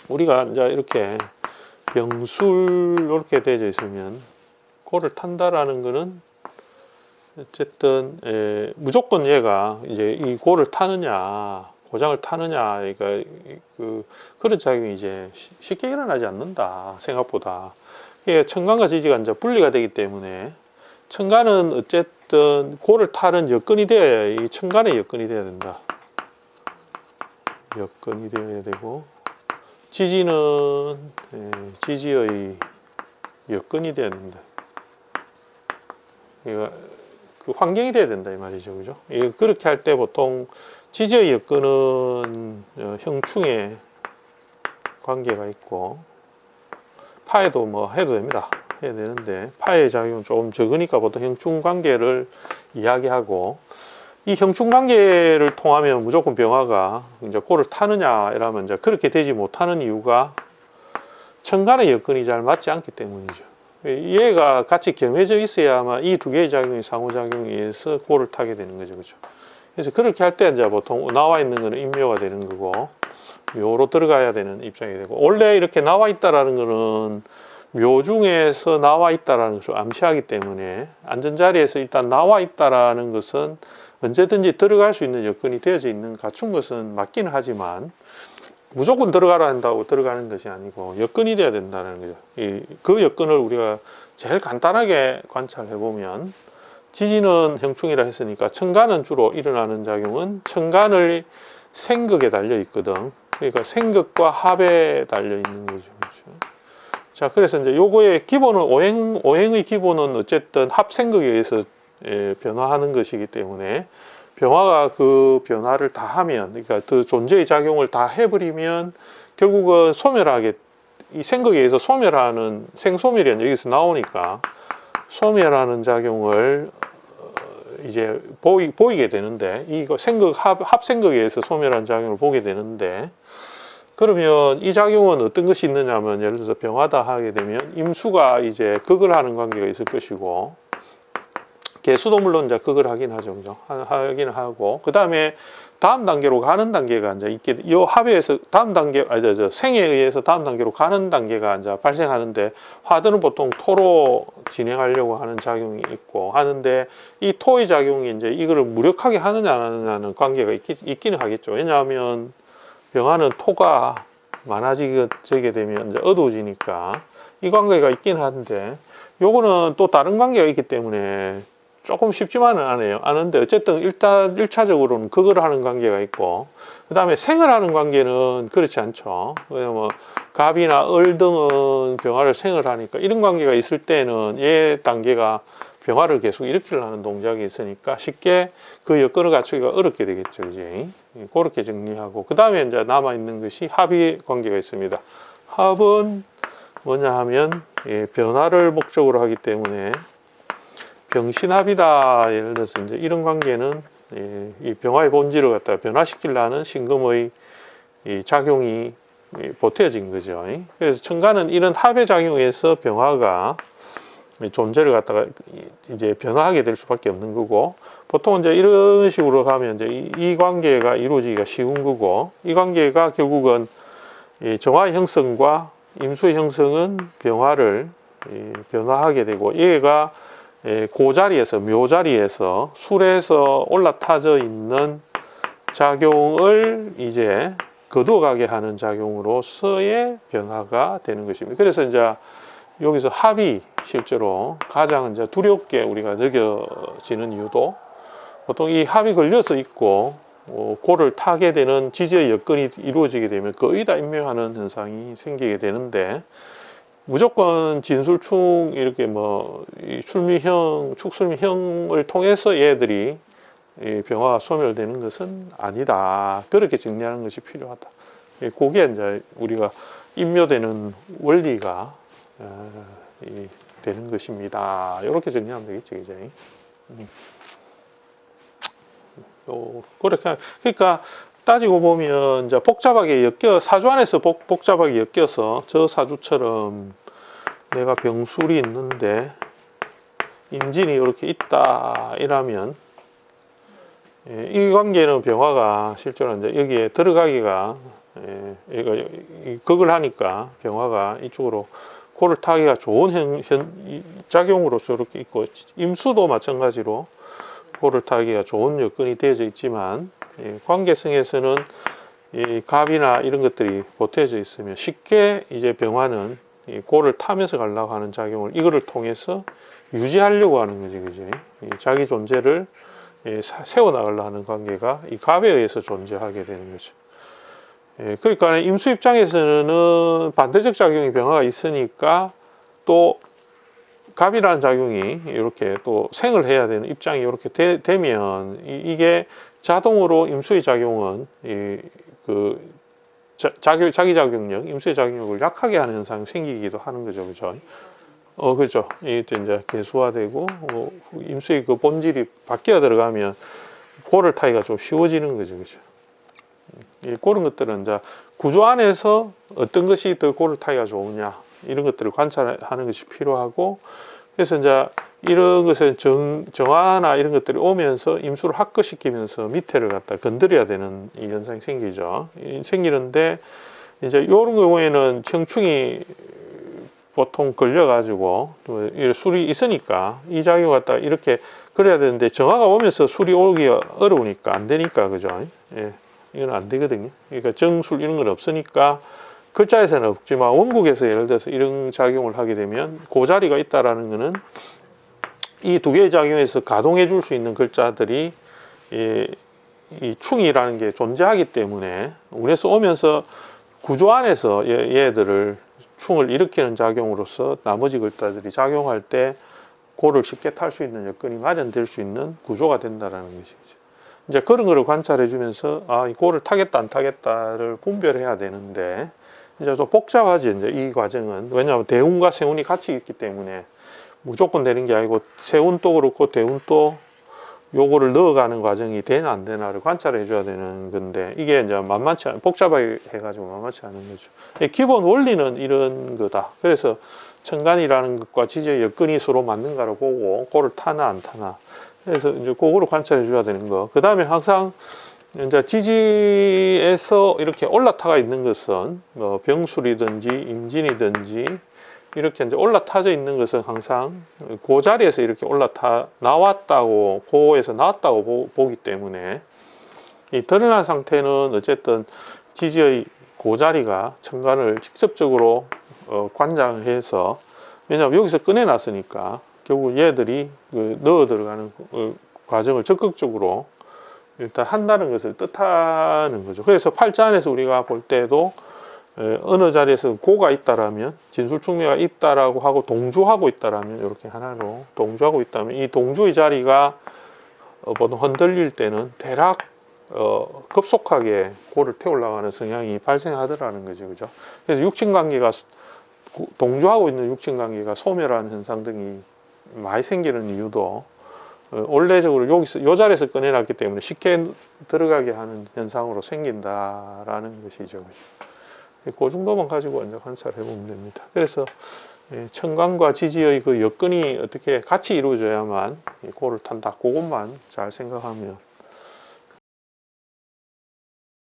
우리가 이제 이렇게 병술 이렇게 되어 있으면 고를 탄다라는 거는 어쨌든 무조건 얘가 이제 이 고를 타느냐 고장을 타느냐, 그러니까 그런 작용이 이제 쉽게 일어나지 않는다 생각보다. 이게 첨간과 지지가 이제 분리가 되기 때문에 첨간은 어쨌든 고를 타는 여건이 돼야 이 첨간의 여건이 돼야 된다. 여건이 되어야 되고 지지는 지지의 여건이 돼야 된다. 그러니까 그 환경이 돼야 된다 이 말이죠, 그죠? 그렇게 할 때 보통 지지의 여건은 형충에 관계가 있고 파에도 뭐 해도 됩니다. 해야 되는데 파의 작용은 조금 적으니까 보통 형충 관계를 이야기하고, 이 형충 관계를 통하면 무조건 병화가 이제 고를 타느냐 이러면 이제 그렇게 되지 못하는 이유가 첨간의 여건이 잘 맞지 않기 때문이죠. 얘가 같이 겸해져 있어야만 이 두 개의 작용이 상호작용에 의해서 고를 타게 되는 거죠, 그죠? 그래서 그렇게 할 때 이제 보통 나와 있는 거는 인묘가 되는 거고 묘로 들어가야 되는 입장이 되고, 원래 이렇게 나와 있다라는 거는 묘 중에서 나와 있다라는 것을 암시하기 때문에 안전자리에서 일단 나와 있다라는 것은 언제든지 들어갈 수 있는 여건이 되어져 있는 갖춘 것은 맞기는 하지만 무조건 들어가라 한다고 들어가는 것이 아니고 여건이 돼야 된다는 거죠. 그 여건을 우리가 제일 간단하게 관찰해 보면 지지는 형충이라 했으니까 첨간은 주로 일어나는 작용은 첨간의 생극에 달려 있거든. 그러니까 생극과 합에 달려 있는 거죠. 자, 그래서 이제 요거의 기본은 오행의 기본은 어쨌든 합생극에 의해서 변화하는 것이기 때문에 병화가 그 변화를 다 하면, 그러니까 그 존재의 작용을 다 해버리면 결국은 소멸하게, 이 생극에 의해서 소멸하는 생소멸이 여기서 나오니까 소멸하는 작용을 이제 보이게 되는데, 이거 생극 합생극에 의해서 소멸하는 작용을 보게 되는데, 그러면 이 작용은 어떤 것이 있느냐면, 예를 들어서 병화다 하게 되면 임수가 이제 극을 하는 관계가 있을 것이고, 개수도 물론 이제 극을 하긴 하죠, 그죠? 하긴 하고, 그 다음에 다음 단계로 가는 단계가 이제 있게, 이 합에서 다음 단계, 생에 의해서 다음 단계로 가는 단계가 이제 발생하는데, 화두는 보통 토로 진행하려고 하는 작용이 있고 하는데, 이 토의 작용이 이제 이거를 무력하게 하느냐 안 하느냐는 관계가 있기는 하겠죠. 왜냐하면 병화는 토가 많아지게 되면 이제 어두워지니까 이 관계가 있긴 한데, 요거는 또 다른 관계가 있기 때문에 조금 쉽지만은 않아요. 아는데 어쨌든 일단 1차적으로는 극을 하는 관계가 있고, 그 다음에 생을 하는 관계는 그렇지 않죠. 뭐 갑이나 을 등은 병화를 생을 하니까 이런 관계가 있을 때는 얘 단계가 병화를 계속 일으키려는 동작이 있으니까 쉽게 그 여건을 갖추기가 어렵게 되겠죠, 이제. 그렇게 정리하고, 그 다음에 이제 남아 있는 것이 합의 관계가 있습니다. 합은 뭐냐 하면 변화를 목적으로 하기 때문에 병신합이다. 예를 들어서 이제 이런 관계는 이 병화의 본질을 갖다가 변화시키려는 신금의 작용이 보태어진 거죠. 그래서 첨가는 이런 합의 작용에서 병화가 존재를 갖다가 이제 변화하게 될 수밖에 없는 거고, 보통 이제 이런 식으로 가면 이제 이 관계가 이루어지기가 쉬운 거고, 이 관계가 결국은 정화의 형성과 임수의 형성은 병화를 변화하게 되고, 얘가 고자리에서 묘자리에서 술에서 올라타져 있는 작용을 이제 거두어가게 하는 작용으로서의 변화가 되는 것입니다. 그래서 이제 여기서 합이 실제로 가장 이제 두렵게 우리가 느껴지는 이유도, 보통 이 합이 걸려서 있고 고를 타게 되는 지지의 여건이 이루어지게 되면 거의 다 인묘하는 현상이 생기게 되는데, 무조건 진술충 이렇게 뭐 출미형, 축술미형을 통해서 얘들이 병화가 소멸되는 것은 아니다. 그렇게 정리하는 것이 필요하다. 그게 이제 우리가 인묘되는 원리가 되는 것입니다. 이렇게 정리하면 되겠죠, 이제. 그렇게, 그러니까 따지고 보면 이제 복잡하게 사주 안에서 복잡하게 엮여서, 저 사주처럼 내가 병술이 있는데 임진이 이렇게 있다 이라면 이 관계는 병화가 실제로 이제 여기에 들어가기가 얘가 극을 하니까 병화가 이쪽으로 코를 타기가 좋은 작용으로 저렇게 있고, 임수도 마찬가지로 코를 타기가 좋은 여건이 되어져 있지만, 관계성에서는 이 갑이나 이런 것들이 보태져 있으면 쉽게 이제 병화는 이 코를 타면서 가려고 하는 작용을 이거를 통해서 유지하려고 하는 거지, 그지? 자기 존재를 세워나가려고 하는 관계가 이 갑에 의해서 존재하게 되는 거죠. 그러니까 임수 입장에서는 반대적 작용이 병화가 있으니까 또 갑이라는 작용이 이렇게 또 생을 해야 되는 입장이 이렇게 되면 이게 자동으로 임수의 작용은 자기 작용력, 임수의 작용력을 약하게 하는 현상이 생기기도 하는 거죠, 그죠? 그렇죠. 이때 이제 개수화되고 임수의 그 본질이 바뀌어 들어가면 골을 타기가 좀 쉬워지는 거죠, 그죠? 그런 것들은 이제 구조 안에서 어떤 것이 더 골을 타기가 좋으냐 이런 것들을 관찰하는 것이 필요하고, 그래서 이제 이런 것은 정화나 이런 것들이 오면서 임수를 확거시키면서 밑에를 갖다 건드려야 되는 이 현상이 생기죠. 생기는데 이제 이런 경우에는 청충이 보통 걸려가지고 술이 있으니까 이 작용을 갖다 이렇게 그래야 되는데 정화가 오면서 술이 오기 어려우니까 안 되니까, 그죠? 이건 안 되거든요. 그러니까 정술 이런 건 없으니까 글자에서는 없지만 원국에서 예를 들어서 이런 작용을 하게 되면 그 자리가 있다라는 거는 이 두 개의 작용에서 가동해 줄 수 있는 글자들이 이 충이라는 게 존재하기 때문에 운에서 오면서 구조 안에서 얘들을 충을 일으키는 작용으로서 나머지 글자들이 작용할 때 고를 쉽게 탈 수 있는 여건이 마련될 수 있는 구조가 된다라는 것이죠. 이제 그런 거를 관찰해 주면서 이 고를 타겠다 안 타겠다를 분별해야 되는데 이제 좀 복잡하지, 이제 이 과정은. 왜냐하면 대운과 세운이 같이 있기 때문에 무조건 되는 게 아니고 세운도 그렇고 대운도 요거를 넣어가는 과정이 되나 안 되나를 관찰해 줘야 되는 건데 이게 이제 만만치 않, 복잡하게 해가지고 만만치 않은 거죠. 기본 원리는 이런 거다. 그래서 천간이라는 것과 지지의 여건이 서로 맞는가를 보고 고를 타나 안 타나. 그래서 이제 그거를 관찰해 줘야 되는 거. 그 다음에 항상 이제 지지에서 이렇게 올라타가 있는 것은 뭐 병술이든지 임진이든지 이렇게 이제 올라타져 있는 것은 항상 그 자리에서 이렇게 나왔다고, 고에서 나왔다고 보기 때문에 이 드러난 상태는 어쨌든 지지의 그 자리가 천간을 직접적으로 관장해서, 왜냐하면 여기서 꺼내놨으니까 결국 얘들이 넣어 들어가는 과정을 적극적으로 일단 한다는 것을 뜻하는 거죠. 그래서 팔자 안에서 우리가 볼 때도 어느 자리에서 고가 있다라면, 진술충매가 있다라고 하고 동주하고 있다라면, 이렇게 하나로 동주하고 있다면 이 동주의 자리가 보통 흔들릴 때는 대략 급속하게 고를 태우려고 성향이 발생하더라는 거죠, 그죠? 그래서 육친관계가 동주하고 있는 육친관계가 소멸하는 현상 등이 많이 생기는 이유도 원래적으로 여기서 이 자리에서 꺼내놨기 때문에 쉽게 들어가게 하는 현상으로 생긴다라는 것이죠. 그 정도만 가지고 이제 관찰해 보면 됩니다. 그래서 천간과 지지의 그 여건이 어떻게 같이 이루어져야만 고를 탄다. 그것만 잘 생각하면